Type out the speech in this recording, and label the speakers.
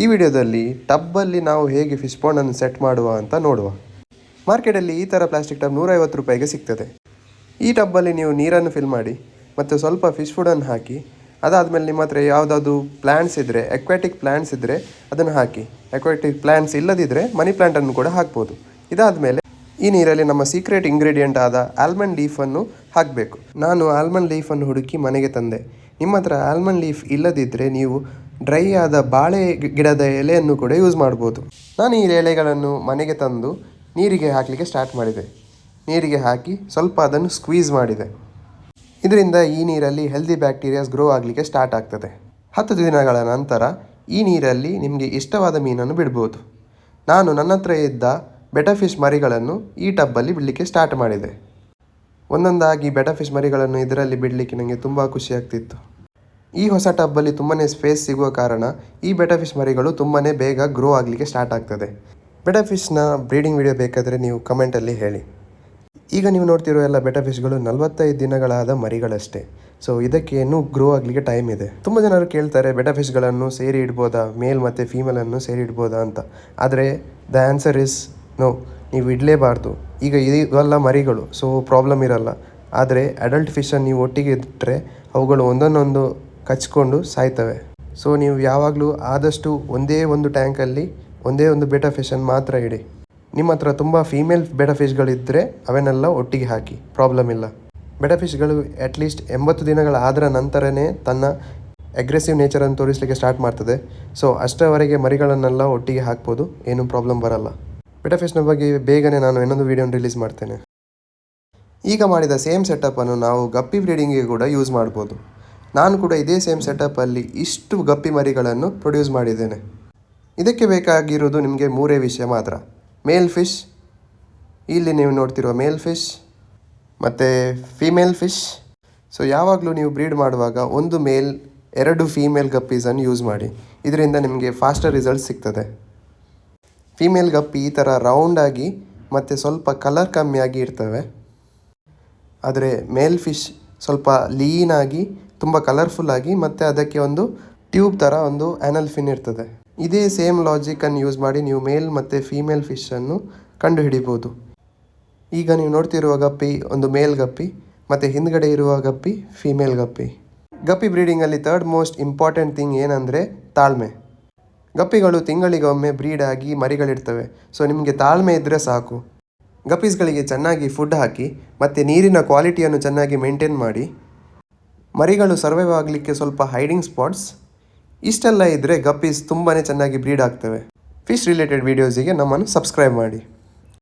Speaker 1: ಈ ವಿಡಿಯೋದಲ್ಲಿ ಟಬ್ಬಲ್ಲಿ ನಾವು ಹೇಗೆ ಫಿಶ್ ಪಾಂಡನ್ನು ಸೆಟ್ ಮಾಡುವ ಅಂತ ನೋಡುವ. ಮಾರ್ಕೆಟಲ್ಲಿ ಈ ಥರ ಪ್ಲಾಸ್ಟಿಕ್ ಟಬ್ 150 ರೂಪಾಯಿಗೆ ಸಿಗ್ತದೆ. ಈ ಟಬ್ಬಲ್ಲಿ ನೀವು ನೀರನ್ನು ಫಿಲ್ ಮಾಡಿ ಮತ್ತು ಸ್ವಲ್ಪ ಫಿಶ್ ಫುಡನ್ನು ಹಾಕಿ, ಅದಾದಮೇಲೆ ನಿಮ್ಮ ಹತ್ರ ಯಾವುದಾದ್ರು ಪ್ಲ್ಯಾಂಟ್ಸ್ ಇದ್ದರೆ, ಎಕ್ವಾಟಿಕ್ ಪ್ಲ್ಯಾಂಟ್ಸ್ ಇದ್ದರೆ ಅದನ್ನು ಹಾಕಿ. ಎಕ್ವಾಟಿಕ್ ಪ್ಲ್ಯಾಂಟ್ಸ್ ಇಲ್ಲದಿದ್ದರೆ ಮನಿ ಪ್ಲ್ಯಾಂಟನ್ನು ಕೂಡ ಹಾಕ್ಬೋದು. ಇದಾದಮೇಲೆ ಈ ನೀರಲ್ಲಿ ನಮ್ಮ ಸೀಕ್ರೆಟ್ ಇಂಗ್ರೀಡಿಯೆಂಟ್ ಆದ ಆಲ್ಮಂಡ್ ಲೀಫನ್ನು ಹಾಕಬೇಕು. ನಾನು ಆಲ್ಮಂಡ್ ಲೀಫನ್ನು ಹುಡುಕಿ ಮನೆಗೆ ತಂದೆ. ನಿಮ್ಮ ಹತ್ರ ಆಲ್ಮಂಡ್ ಲೀಫ್ ಇಲ್ಲದಿದ್ದರೆ ನೀವು ಡ್ರೈ ಆದ ಬಾಳೆ ಗಿಡದ ಎಲೆಯನ್ನು ಕೂಡ ಯೂಸ್ ಮಾಡ್ಬೋದು. ನಾನು ಈ ಎಲೆಗಳನ್ನು ಮನೆಗೆ ತಂದು ನೀರಿಗೆ ಹಾಕಲಿಕ್ಕೆ ಸ್ಟಾರ್ಟ್ ಮಾಡಿದೆ. ನೀರಿಗೆ ಹಾಕಿ ಸ್ವಲ್ಪ ಅದನ್ನು ಸ್ಕ್ವೀಸ್ ಮಾಡಿದೆ. ಇದರಿಂದ ಈ ನೀರಲ್ಲಿ ಹೆಲ್ದಿ ಬ್ಯಾಕ್ಟೀರಿಯಾಸ್ ಗ್ರೋ ಆಗಲಿಕ್ಕೆ ಸ್ಟಾರ್ಟ್ ಆಗ್ತದೆ. 10 ದಿನಗಳ ನಂತರ ಈ ನೀರಲ್ಲಿ ನಿಮಗೆ ಇಷ್ಟವಾದ ಮೀನನ್ನು ಬಿಡ್ಬೋದು. ನಾನು ನನ್ನ ಹತ್ರ ಇದ್ದ ಬೆಟಾ ಫಿಶ್ ಮರಿಗಳನ್ನು ಈ ಟಬ್ಬಲ್ಲಿ ಬಿಡಲಿಕ್ಕೆ ಸ್ಟಾರ್ಟ್ ಮಾಡಿದೆ. ಒಂದೊಂದಾಗಿ ಬೆಟಾ ಫಿಶ್ ಮರಿಗಳನ್ನು ಇದರಲ್ಲಿ ಬಿಡಲಿಕ್ಕೆ ನನಗೆ ತುಂಬ ಖುಷಿ ಆಗ್ತಿತ್ತು. ಈ ಹೊಸ ಟಬ್ಬಲ್ಲಿ ತುಂಬಾ ಸ್ಪೇಸ್ ಸಿಗುವ ಕಾರಣ ಈ ಬೆಟಾ ಫಿಶ್ ಮರಿಗಳು ತುಂಬಾ ಬೇಗ ಗ್ರೋ ಆಗಲಿಕ್ಕೆ ಸ್ಟಾರ್ಟ್ ಆಗ್ತದೆ. ಬೆಟಾ ಫಿಶ್ನ ಬ್ರೀಡಿಂಗ್ ವಿಡಿಯೋ ಬೇಕಾದರೆ ನೀವು ಕಮೆಂಟಲ್ಲಿ ಹೇಳಿ. ಈಗ ನೀವು ನೋಡ್ತಿರೋ ಎಲ್ಲ ಬೆಟಾ ಫಿಶ್ಗಳು 45 ದಿನಗಳಾದ ಮರಿಗಳಷ್ಟೇ. ಸೊ ಇದಕ್ಕೆ ಇನ್ನೂ ಗ್ರೋ ಆಗಲಿಕ್ಕೆ ಟೈಮ್ ಇದೆ. ತುಂಬ ಜನರು ಕೇಳ್ತಾರೆ ಬೆಟಾ ಫಿಶ್ಗಳನ್ನು ಸೇರಿ ಇಡ್ಬೋದಾ, ಮೇಲ್ ಮತ್ತು ಫೀಮೇಲನ್ನು ಸೇರಿ ಇಡ್ಬೋದಾ ಅಂತ. ಆದರೆ ದ ಆನ್ಸರ್ ಇಸ್ ನೋ, ನೀವು ಇಡಲೇಬಾರ್ದು. ಈಗ ಇವೆಲ್ಲ ಮರಿಗಳು, ಸೊ ಪ್ರಾಬ್ಲಮ್ ಇರಲ್ಲ. ಆದರೆ ಅಡಲ್ಟ್ ಫಿಶನ್ನು ನೀವು ಒಟ್ಟಿಗೆ ಇಟ್ಟರೆ ಅವುಗಳು ಒಂದನ್ನೊಂದು ಕಚ್ಕೊಂಡು ಸಾಯ್ತವೆ. ಸೊ ನೀವು ಯಾವಾಗಲೂ ಆದಷ್ಟು ಒಂದೇ ಒಂದು ಟ್ಯಾಂಕಲ್ಲಿ ಒಂದೇ ಒಂದು ಬೆಟಾ ಫಿಶನ್ನು ಮಾತ್ರ ಇಡಿ. ನಿಮ್ಮ ಹತ್ರ ತುಂಬ ಫೀಮೇಲ್ ಬೆಟಾ ಫಿಶ್ಗಳಿದ್ದರೆ ಅವನ್ನೆಲ್ಲ ಒಟ್ಟಿಗೆ ಹಾಕಿ, ಪ್ರಾಬ್ಲಮ್ ಇಲ್ಲ. ಬೆಟಾ ಫಿಶ್ಗಳು ಅಟ್ಲೀಸ್ಟ್ 80 ದಿನಗಳ ಆದ ನಂತರನೇ ತನ್ನ ಅಗ್ರೆಸಿವ್ ನೇಚರನ್ನು ತೋರಿಸಲಿಕ್ಕೆ ಸ್ಟಾರ್ಟ್ ಮಾಡ್ತದೆ. ಸೊ ಅಷ್ಟರವರೆಗೆ ಮರಿಗಳನ್ನೆಲ್ಲ ಒಟ್ಟಿಗೆ ಹಾಕ್ಬೋದು, ಏನೂ ಪ್ರಾಬ್ಲಮ್ ಬರಲ್ಲ. ಬೆಟಾ ಫಿಶ್ನ ಬಗ್ಗೆ ಬೇಗನೆ ನಾನು ಇನ್ನೊಂದು ವೀಡಿಯೋನ ರಿಲೀಸ್ ಮಾಡ್ತೇನೆ. ಈಗ ಮಾಡಿದ ಸೇಮ್ ಸೆಟಪ್ಪನ್ನು ನಾವು ಗಪ್ಪಿ ಬ್ರೀಡಿಂಗಿಗೆ ಕೂಡ ಯೂಸ್ ಮಾಡ್ಬೋದು. ನಾನು ಕೂಡ ಇದೇ ಸೇಮ್ ಸೆಟಪ್ಪಲ್ಲಿ ಇಷ್ಟು ಗಪ್ಪಿ ಮರಿಗಳನ್ನು ಪ್ರೊಡ್ಯೂಸ್ ಮಾಡಿದ್ದೇನೆ. ಇದಕ್ಕೆ ಬೇಕಾಗಿರೋದು ನಿಮಗೆ 3 ವಿಷಯ ಮಾತ್ರ. ಮೇಲ್ ಫಿಶ್, ಇಲ್ಲಿ ನೀವು ನೋಡ್ತಿರುವ ಮೇಲ್ ಫಿಶ್ ಮತ್ತು ಫೀಮೇಲ್ ಫಿಶ್. ಸೊ ಯಾವಾಗಲೂ ನೀವು ಬ್ರೀಡ್ ಮಾಡುವಾಗ ಒಂದು ಮೇಲ್ 2 ಫೀಮೇಲ್ ಗಪ್ಪೀಸನ್ನು ಯೂಸ್ ಮಾಡಿ. ಇದರಿಂದ ನಿಮಗೆ ಫಾಸ್ಟರ್ ರಿಸಲ್ಟ್ ಸಿಗ್ತದೆ. ಫೀಮೇಲ್ ಗಪ್ಪಿ ಈ ಥರ ರೌಂಡಾಗಿ ಮತ್ತು ಸ್ವಲ್ಪ ಕಲರ್ ಕಮ್ಮಿಯಾಗಿ ಇರ್ತವೆ. ಆದರೆ ಮೇಲ್ ಫಿಶ್ ಸ್ವಲ್ಪ ಲೀನಾಗಿ, ತುಂಬ ಕಲರ್ಫುಲ್ಲಾಗಿ ಮತ್ತು ಅದಕ್ಕೆ ಒಂದು ಟ್ಯೂಬ್ ಥರ ಒಂದು ಆ್ಯನಲ್ ಫಿನ್ ಇರ್ತದೆ. ಇದೇ ಸೇಮ್ ಲಾಜಿಕನ್ನು ಯೂಸ್ ಮಾಡಿ ನೀವು ಮೇಲ್ ಮತ್ತು ಫೀಮೇಲ್ ಫಿಶನ್ನು ಕಂಡುಹಿಡಿಬೋದು. ಈಗ ನೀವು ನೋಡ್ತಿರುವ ಗಪ್ಪಿ ಒಂದು ಮೇಲ್ ಗಪ್ಪಿ ಮತ್ತು ಹಿಂದ್ಗಡೆ ಇರುವ ಗಪ್ಪಿ ಫೀಮೇಲ್ ಗಪ್ಪಿ. ಗಪ್ಪಿ ಬ್ರೀಡಿಂಗಲ್ಲಿ 3rd ಮೋಸ್ಟ್ ಇಂಪಾರ್ಟೆಂಟ್ ಥಿಂಗ್ ಏನಂದರೆ ತಾಳ್ಮೆ. ಗಪ್ಪಿಗಳು ತಿಂಗಳಿಗೊಮ್ಮೆ ಬ್ರೀಡ್ ಆಗಿ ಮರಿಗಳಿರ್ತವೆ. ಸೊ ನಿಮಗೆ ತಾಳ್ಮೆ ಇದ್ದರೆ ಸಾಕು. ಗಪ್ಪೀಸ್ಗಳಿಗೆ ಚೆನ್ನಾಗಿ ಫುಡ್ ಹಾಕಿ ಮತ್ತು ನೀರಿನ ಕ್ವಾಲಿಟಿಯನ್ನು ಚೆನ್ನಾಗಿ ಮೇಂಟೈನ್ ಮಾಡಿ. ಮರಿಗಳು ಸರ್ವೈವ್ ಆಗಲಿಕ್ಕೆ ಸ್ವಲ್ಪ ಹೈಡಿಂಗ್ ಸ್ಪಾಟ್ಸ್ ಇಷ್ಟೆಲ್ಲ ಇದ್ದರೆ ಗಪ್ಪೀಸ್ ತುಂಬಾ ಚೆನ್ನಾಗಿ ಬ್ರೀಡ್ ಆಗ್ತವೆ. ಫಿಶ್ ರಿಲೇಟೆಡ್ ವೀಡಿಯೋಸಿಗೆ ನಮ್ಮನ್ನು ಸಬ್ಸ್ಕ್ರೈಬ್ ಮಾಡಿ.